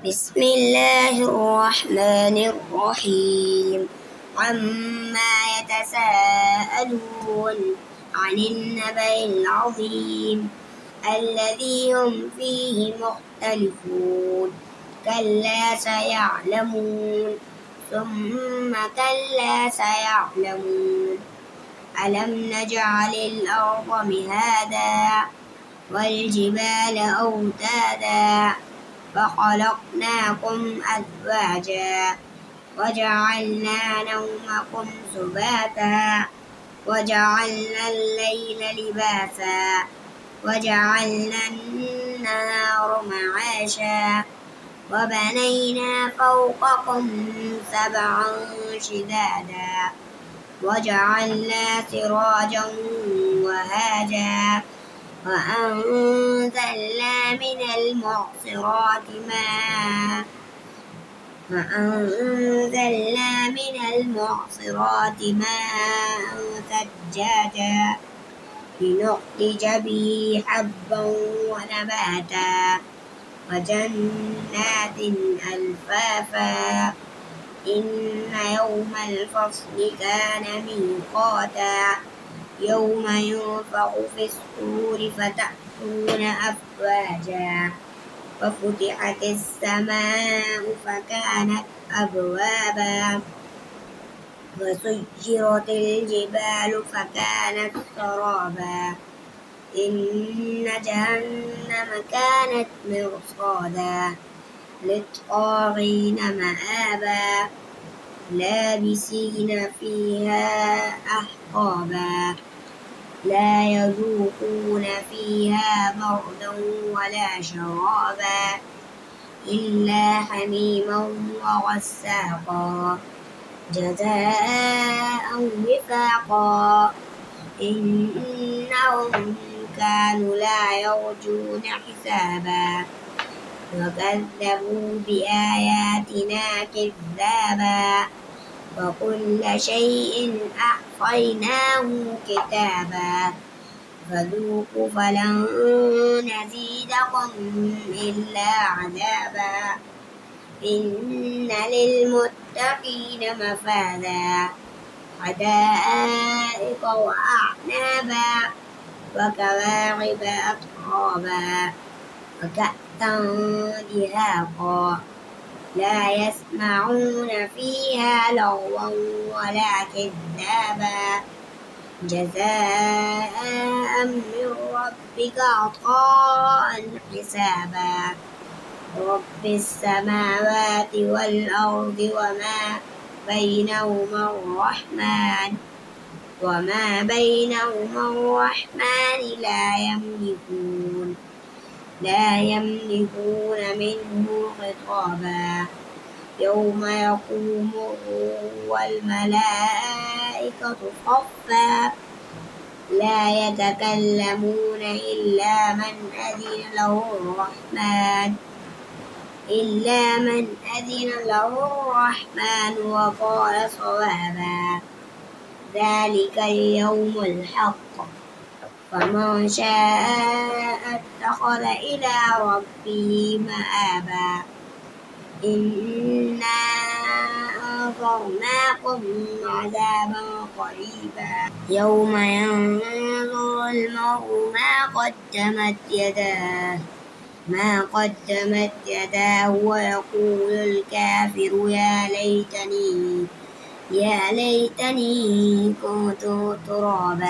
بسم الله الرحمن الرحيم عما يتساءلون عن النبأ العظيم الذي هم فيه مختلفون كلا سيعلمون ثم كلا سيعلمون ألم نجعل الأرض مهادا والجبال أوتادا فخلقناكم أزواجا وجعلنا نومكم سباتا وجعلنا الليل لباسا وجعلنا النهار معاشا وبنينا فوقكم سبعا شدادا وجعلنا سراجا وهاجا وأنزلنا من المعصرات ماء ثجاجا لنخرج به حبا ونباتا وجنات ألفافا إن يوم الفصل كان ميقاتا يوم ينفخ في الصور فتأتون أفواجا وفتحت السماء فكانت أبوابا وسيرت الجبال فكانت سرابا إن جهنم كانت مرصادا للطاغين مآبا لابسين فيها أحقابا لا يذوقون فيها بردا ولا شرابا إلا حميما وغساقا جزاء وفاقا إنهم كانوا لا يرجون حسابا وكذبوا بآياتنا كذابا وكل شيء أحصيناه كتابا فذوقوا فلن نزيدكم إلا عذابا إن للمتقين مفازا حدائق وأعنابا وكواعب أترابا وكأسا دهاقا لا يسمعون فيها لغوا ولا كذابا جزاء من ربك عطاء حسابا رب السماوات والأرض وما بينهما الرحمن لا يملكون منه خطابا يوم يقوم الروح والملائكة صفا لا يتكلمون إلا من أذن له الرحمن وقال صوابا ذلك اليوم الحق فمن شاء اتخذ إلى ربه مآبا إنا أنذرناكم عذابا قريبا يوم ينظر المرء ما قدمت يداه ويقول الكافر يا ليتني كنت ترابا.